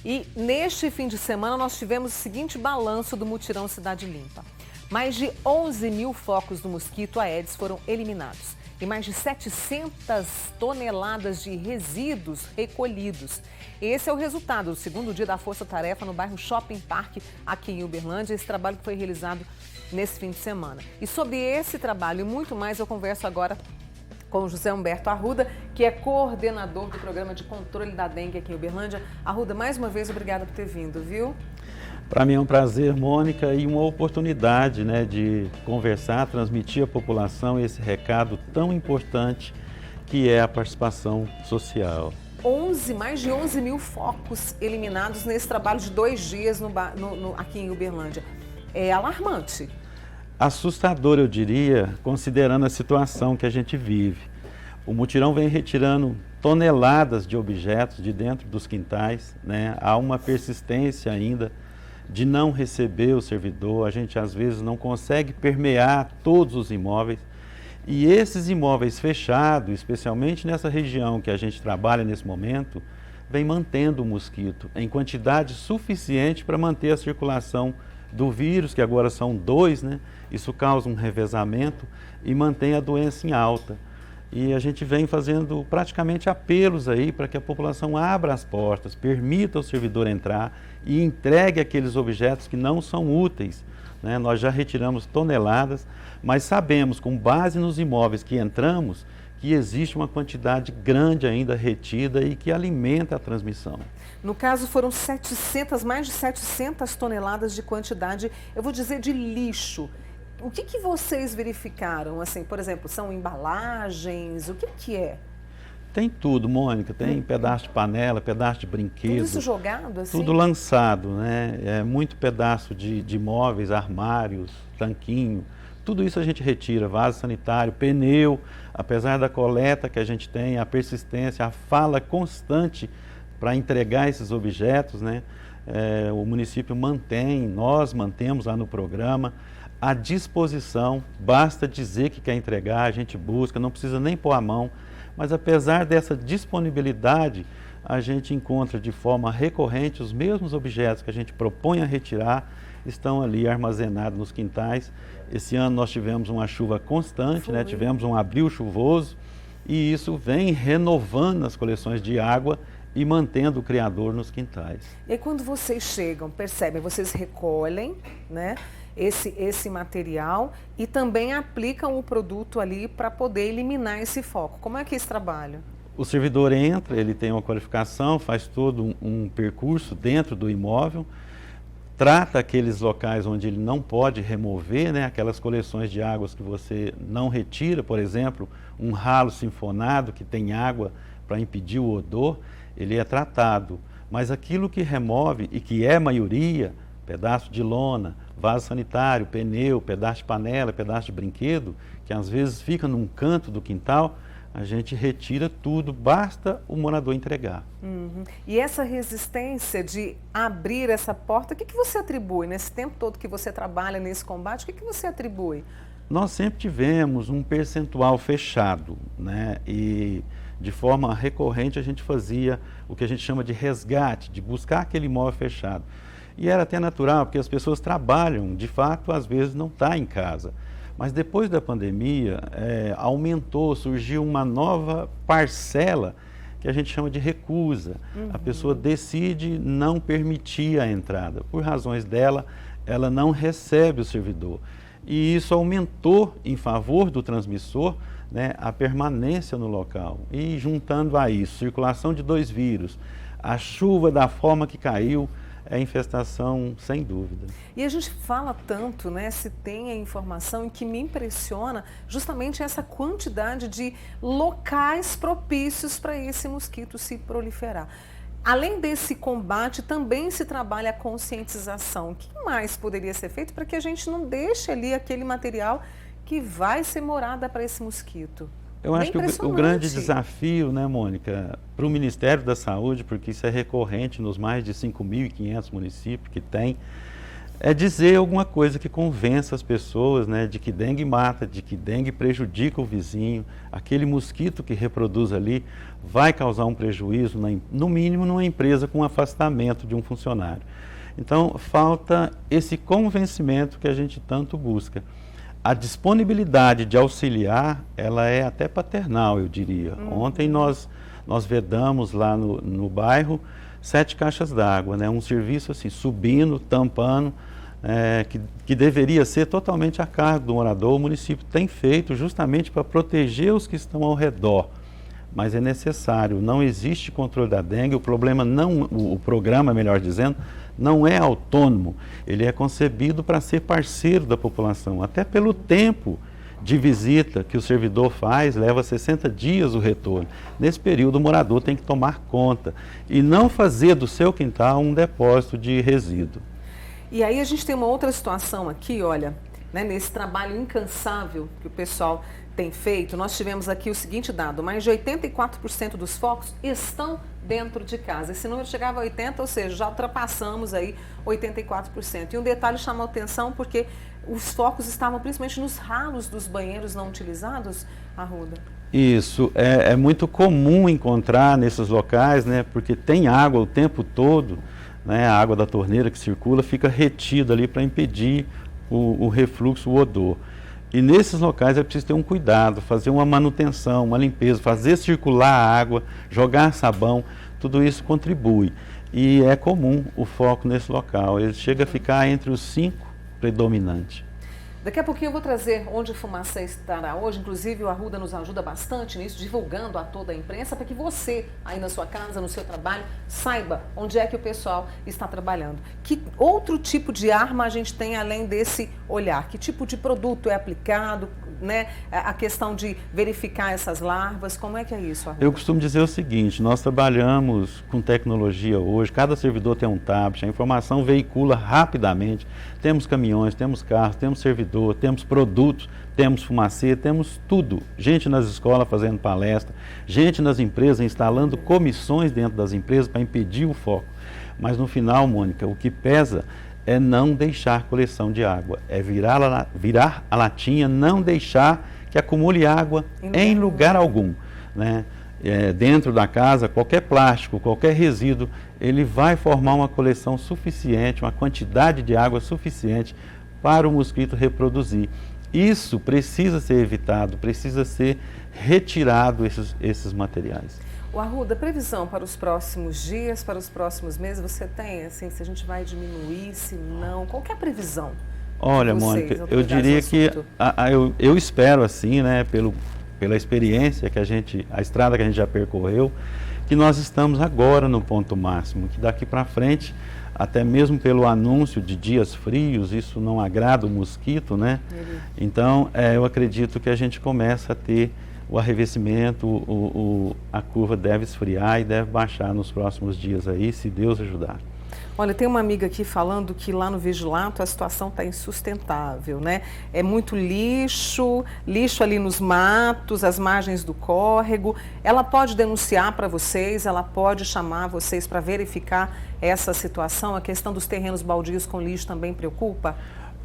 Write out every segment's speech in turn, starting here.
E neste fim de semana nós tivemos o seguinte balanço do mutirão Cidade Limpa. Mais de 11 mil focos do mosquito Aedes foram eliminados e mais de 700 toneladas de resíduos recolhidos. Esse é o resultado do segundo dia da Força Tarefa no bairro Shopping Park, aqui em Uberlândia. Esse trabalho que foi realizado nesse fim de semana. E sobre esse trabalho e muito mais eu converso agora com o José Humberto Arruda, que é coordenador do Programa de Controle da Dengue aqui em Uberlândia. Arruda, mais uma vez, obrigada por ter vindo, viu? Para mim é um prazer, Mônica, e uma oportunidade, de conversar, transmitir à população esse recado tão importante que é a participação social. Mais de 11 mil focos eliminados nesse trabalho de 2 dias aqui em Uberlândia. É alarmante. Assustador, eu diria, considerando a situação que a gente vive. O mutirão vem retirando toneladas de objetos de dentro dos quintais, Há uma persistência ainda de não receber o servidor, a gente às vezes não consegue permear todos os imóveis. E esses imóveis fechados, especialmente nessa região que a gente trabalha nesse momento, vem mantendo o mosquito em quantidade suficiente para manter a circulação do vírus, que agora são 2, Isso causa um revezamento e mantém a doença em alta. E a gente vem fazendo praticamente apelos aí para que a população abra as portas, permita o servidor entrar e entregue aqueles objetos que não são úteis. Nós já retiramos toneladas, mas sabemos, com base nos imóveis que entramos, que existe uma quantidade grande ainda retida e que alimenta a transmissão. No caso, foram mais de 700 toneladas de quantidade, eu vou dizer, de lixo. O que vocês verificaram? Assim, por exemplo, são embalagens? O que é? Tem tudo, Mônica. Tem pedaço de panela, pedaço de brinquedo. Tudo isso jogado assim? Tudo lançado, É muito pedaço de móveis, armários, tanquinho. Tudo isso a gente retira, vaso sanitário, pneu. Apesar da coleta que a gente tem, a persistência, a fala constante para entregar esses objetos, o município mantém, nós mantemos lá no programa à disposição, basta dizer que quer entregar, a gente busca, não precisa nem pôr a mão, mas apesar dessa disponibilidade, a gente encontra de forma recorrente os mesmos objetos que a gente propõe a retirar, estão ali armazenados nos quintais. Esse ano nós tivemos uma chuva constante, tivemos um abril chuvoso, e isso vem renovando as coleções de água e mantendo o criador nos quintais. E quando vocês chegam, percebem, vocês recolhem, esse material e também aplicam o produto ali para poder eliminar esse foco. Como é que é esse trabalho? O servidor entra, ele tem uma qualificação, faz todo um percurso dentro do imóvel, trata aqueles locais onde ele não pode remover, aquelas coleções de águas que você não retira, por exemplo, um ralo sinfonado que tem água para impedir o odor, ele é tratado. Mas aquilo que remove, e que é maioria, pedaço de lona, vaso sanitário, pneu, pedaço de panela, pedaço de brinquedo, que às vezes fica num canto do quintal, a gente retira tudo, basta o morador entregar. E essa resistência de abrir essa porta, o que você atribui nesse tempo todo que você trabalha nesse combate? O que você atribui? Nós sempre tivemos um percentual fechado, E de forma recorrente a gente fazia o que a gente chama de resgate, de buscar aquele imóvel fechado. E era até natural, porque as pessoas trabalham, de fato, às vezes não está em casa. Mas depois da pandemia, aumentou, surgiu uma nova parcela que a gente chama de recusa. A pessoa decide não permitir a entrada. Por razões dela, ela não recebe o servidor. E isso aumentou em favor do transmissor, a permanência no local. E juntando a isso, circulação de 2 vírus, a chuva da forma que caiu, é infestação sem dúvida. E a gente fala tanto, se tem a informação, e que me impressiona justamente essa quantidade de locais propícios para esse mosquito se proliferar. Além desse combate, também se trabalha a conscientização. O que mais poderia ser feito para que a gente não deixe ali aquele material que vai ser morada para esse mosquito? Eu acho que o grande desafio, Mônica, para o Ministério da Saúde, porque isso é recorrente nos mais de 5.500 municípios que tem, É dizer alguma coisa que convença as pessoas, né, de que dengue mata, de que dengue prejudica o vizinho, aquele mosquito que reproduz ali vai causar um prejuízo, no mínimo numa empresa com afastamento de um funcionário. Então, falta esse convencimento que a gente tanto busca. A disponibilidade de auxiliar, ela é até paternal, eu diria. Ontem nós vedamos lá no bairro 7 caixas d'água, né? Um serviço assim, subindo, tampando, que deveria ser totalmente a cargo do morador. O município tem feito justamente para proteger os que estão ao redor, mas é necessário, não existe controle da dengue, o programa, melhor dizendo, não é autônomo, ele é concebido para ser parceiro da população, até pelo tempo de visita que o servidor faz, leva 60 dias o retorno. Nesse período o morador tem que tomar conta e não fazer do seu quintal um depósito de resíduo. E aí a gente tem uma outra situação aqui, olha, né, nesse trabalho incansável que o pessoal tem feito, nós tivemos aqui o seguinte dado: mais de 84% dos focos estão dentro de casa. Esse número chegava a 80%, ou seja, já ultrapassamos aí 84%. E um detalhe chama a atenção porque os focos estavam principalmente nos ralos dos banheiros não utilizados, Arruda. Isso, é muito comum encontrar nesses locais, né, porque tem água o tempo todo, né, a água da torneira que circula fica retida ali para impedir o refluxo, o odor. E nesses locais é preciso ter um cuidado, fazer uma manutenção, uma limpeza, fazer circular a água, jogar sabão, tudo isso contribui. E é comum o foco nesse local, ele chega a ficar entre os 5 predominantes. Daqui a pouquinho eu vou trazer onde a Fumacê estará hoje, inclusive o Arruda nos ajuda bastante nisso, divulgando a toda a imprensa, para que você, aí na sua casa, no seu trabalho, saiba onde é que o pessoal está trabalhando. Que outro tipo de arma a gente tem além desse olhar? Que tipo de produto é aplicado, né? A questão de verificar essas larvas, como é que é isso, Arruda? Eu costumo dizer o seguinte, nós trabalhamos com tecnologia hoje, cada servidor tem um tablet, a informação veicula rapidamente, temos caminhões, temos carros, temos servidores, temos produtos, temos Fumacê, temos tudo. Gente nas escolas fazendo palestra, gente nas empresas instalando comissões dentro das empresas para impedir o foco. Mas no final, Mônica, o que pesa é não deixar coleção de água, é virar a latinha, não deixar que acumule água em lugar algum, né? Dentro da casa, qualquer plástico, qualquer resíduo, ele vai formar uma coleção suficiente, uma quantidade de água suficiente para o mosquito reproduzir. Isso precisa ser evitado, precisa ser retirado esses materiais. O Arruda, previsão para os próximos dias, para os próximos meses, você tem, assim, se a gente vai diminuir, se não, qual que é a previsão? Olha, Mônica, eu diria que eu espero assim, né, pela experiência que a estrada que a gente já percorreu, que nós estamos agora no ponto máximo, que daqui para frente, até mesmo pelo anúncio de dias frios, isso não agrada o mosquito, né? Então, eu acredito que a gente começa a ter o arrefecimento, a curva deve esfriar e deve baixar nos próximos dias aí, se Deus ajudar. Olha, tem uma amiga aqui falando que lá no Vigilato a situação está insustentável, né? É muito lixo ali nos matos, as margens do córrego. Ela pode denunciar para vocês, ela pode chamar vocês para verificar essa situação? A questão dos terrenos baldios com lixo também preocupa?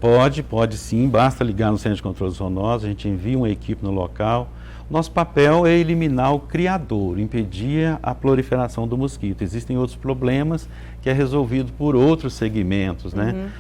Pode sim, basta ligar no Centro de Controle Zoonose, a gente envia uma equipe no local. Nosso papel é eliminar o criador, impedir a proliferação do mosquito. Existem outros problemas que é resolvido por outros segmentos, né?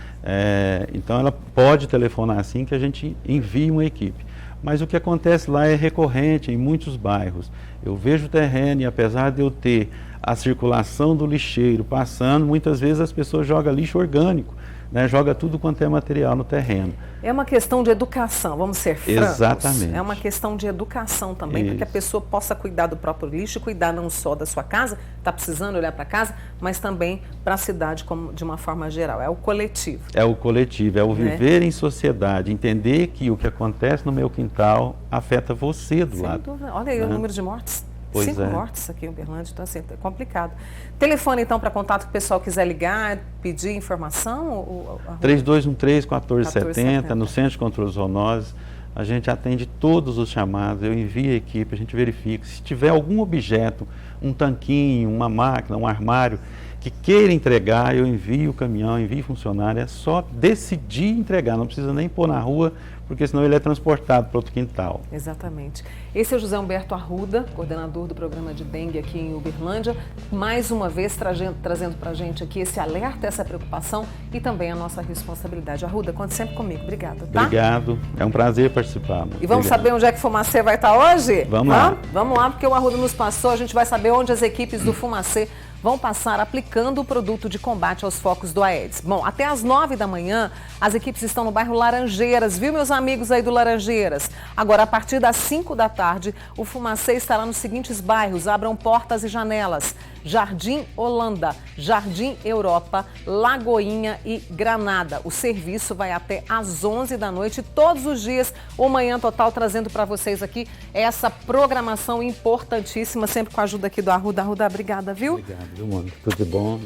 Então ela pode telefonar assim que a gente envia uma equipe. Mas o que acontece lá é recorrente em muitos bairros. Eu vejo o terreno e apesar de eu ter a circulação do lixeiro passando, muitas vezes as pessoas jogam lixo orgânico, né? Joga tudo quanto é material no terreno. É uma questão de educação, vamos ser francos. Exatamente. É uma questão de educação também, para que a pessoa possa cuidar do próprio lixo, cuidar não só da sua casa, está precisando olhar para casa, mas também para a cidade como, de uma forma geral. É o coletivo. É o coletivo, é o viver em sociedade, entender que o que acontece no meu quintal afeta você do lado. Dúvida. Olha aí o número de mortes. Pois 5 mortes aqui em Uberlândia, então assim, é complicado. Telefone então para contato que o pessoal quiser ligar, pedir informação? 3213-1470, no Centro de Controle Zoonose. A gente atende todos os chamados, eu envio a equipe, a gente verifica. Se tiver algum objeto, um tanquinho, uma máquina, um armário, que queira entregar, eu envio o caminhão, envio funcionário, é só decidir entregar, não precisa nem pôr na rua, porque senão ele é transportado para outro quintal. Exatamente. Esse é o José Humberto Arruda, coordenador do programa de dengue aqui em Uberlândia, mais uma vez trazendo para a gente aqui esse alerta, essa preocupação e também a nossa responsabilidade. Arruda, conte sempre comigo. Obrigada, tá? Obrigado, é um prazer participar. E vamos saber onde é que o Fumacê vai estar hoje? Vamos lá. Vamos lá, porque o Arruda nos passou, a gente vai saber onde as equipes do Fumacê vão passar aplicando o produto de combate aos focos do Aedes. Bom, até às 9 da manhã, as equipes estão no bairro Laranjeiras, viu, meus amigos aí do Laranjeiras? Agora, a partir das 5 da tarde, o Fumacê estará nos seguintes bairros, abram portas e janelas: Jardim Holanda, Jardim Europa, Lagoinha e Granada. O serviço vai até às 11 da noite, todos os dias, o Manhã Total, trazendo para vocês aqui essa programação importantíssima, sempre com a ajuda aqui do Arruda. Arruda, obrigada, viu? Obrigado, viu, Mônica? Tudo bom?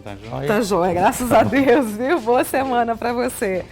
Tá jóia? Tá jóia, graças a Deus, viu? Boa semana para você.